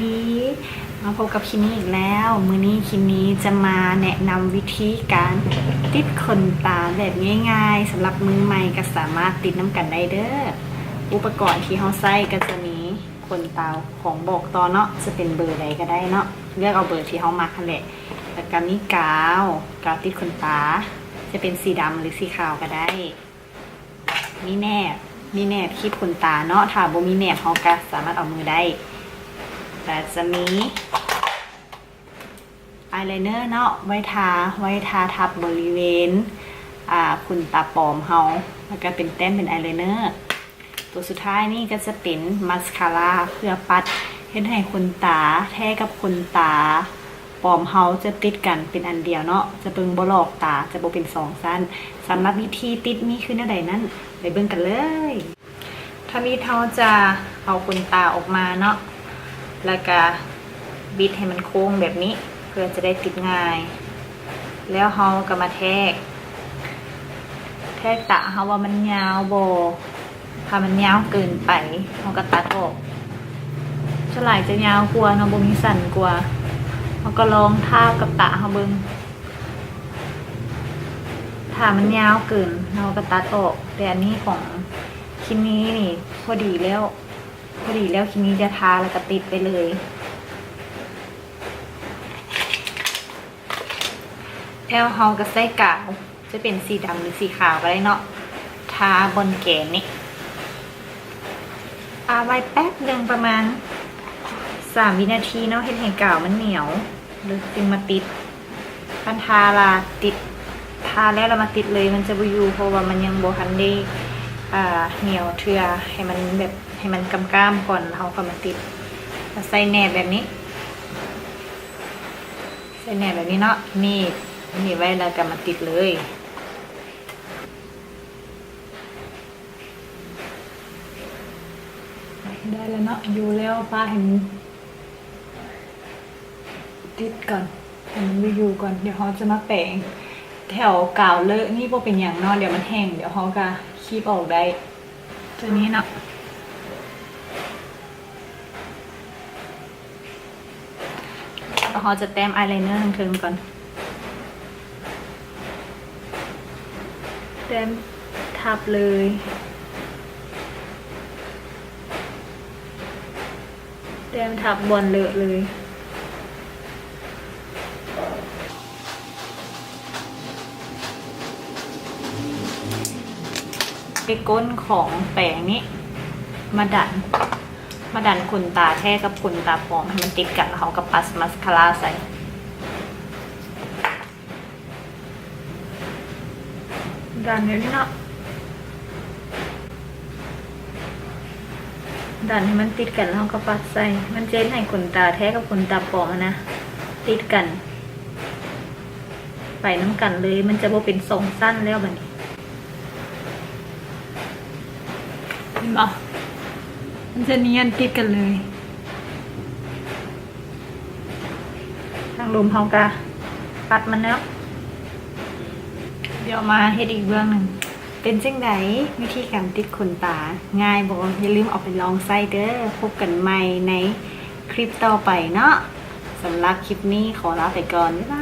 ดีมาพบกับคิมมี่อีกแล้วมื้อนี้คิมมี่จะมาแนะนำวิธีการติดขนตาแบบง่ายๆสำหรับมือใหม่ก็สามารถติดน้ำกันได้เด้ออุปกรณ์ที่เขาใส่ก็จะมีขนตาของบอกต่อเนาะจะเป็นเบอร์ใดก็ได้เนาะเลือกเอาเบอร์ที่เขามักนั่นแหละแล้วก็มีกาวติดขนตาจะเป็นสีดำหรือสีขาวก็ได้มีแนบคีบขนตาเนาะถ้าบ่มีแนบเขาก็สามารถเอามือได้แต่จะมีอายไลเนอร์เนาะไว้ทาทับบริเวณขนตาปลอมเฮาแล้วก็เป็นแต้มเป็นอายไลเนอร์ตัวสุดท้ายนี่ก็จะเป็นมาสคาร่าเพื่อปัดเฮ็ดให้ขนตาแท้กับขนตาปลอมเฮาจะติดกันเป็นอันเดียวเนาะจะเบิ่งบ่ลอกตาจะบ่เป็นสองสั้นสำหรับวิธีติดมีคือแนวใดนั้นไปเบิ่งกันเลยถ้ามีเฮาจะเอาขนตาออกมาเนาะแล้วก็บิดให้มันโค้งแบบนี้เพื่อจะได้ติดง่ายแล้วเฮาก็มาแทกตาเฮาว่ามันยาวบ่ถ้ามันยาวเกินไปเฮาก็ตัดออกจะหลายจะยาวกว่าเนาะบ่มีสั้นกว่าเฮาก็ลองทาบกับตาเฮาเบิ่งถ้ามันยาวเกินเฮาก็ตัดออกแต่อันนี้ของคิมมี่นี่พอดีแล้วคิมมี่จะทาแล้วก็ติดไปเลยแล้วเฮาก็ใส่กาวจะเป็นสีดำหรือสีขาวก็ได้เนาะทาบนแกนนี่ไว้แป๊บนึงประมาณ3 วินาทีเนาะเห็นให้กาวมันเหนียวหรือจึงมาติดการทาละติดทาแล้วเรามาติดเลยมันจะบ่อยู่เพราะว่ามันยังบ่ทันได้เหนียวเทื่อให้มันแบบให้มันกำก้ามก่อนเราก็มาติดใส่แหนบแบบนี้เนาะนี่ไว้แล้วก็มาติดเลยได้แล้วเนาะอยู่แล้วป้าเห็นติดก่อนให้มันอยู่ก่อนเดี๋ยวเขาจะมาแปะแถวกาวเลอะนี่พวกเป็นอย่างนอนเดี๋ยวมันแห้งเดี๋ยวเขาก็คีบออกได้ตัวนี้เนาะแล้วเขาจะแต้มอายไลเนอร์ทางเทิงก่อนแต้มทับเลยแต้มทับบนเลอะเลยไปก้นของแปรงนี้มาดันขนตาแท้กับขนตาปลอมให้มันติดกันแล้วเขาก็ปัสมาสคาร่าใส่ดันเดี๋ยวนี้เนาะดันให้มันติดกันแล้วเขาก็ปัดใส่มันเจนให้ขนตาแท้กับขนตาปลอมนะติดกันไปน้ำกันเลยมันจะบ่เป็นทรงสั้นแล้วแบบนี้เห็นปะมันจะเนียนติดกันเลยทางลมเขาก็ปัดมันแล้วเดี๋ยวมาเฮ็ดอีกเบื้องหนึ่งเป็นจังไดวิธีการติดขนตาง่ายบอกอย่าลืมเอาไปลองใส่เด้อพบกันใหม่ในคลิปต่อไปเนาะสำหรับคลิปนี้ขอลาไปก่อนบ๊ายบาย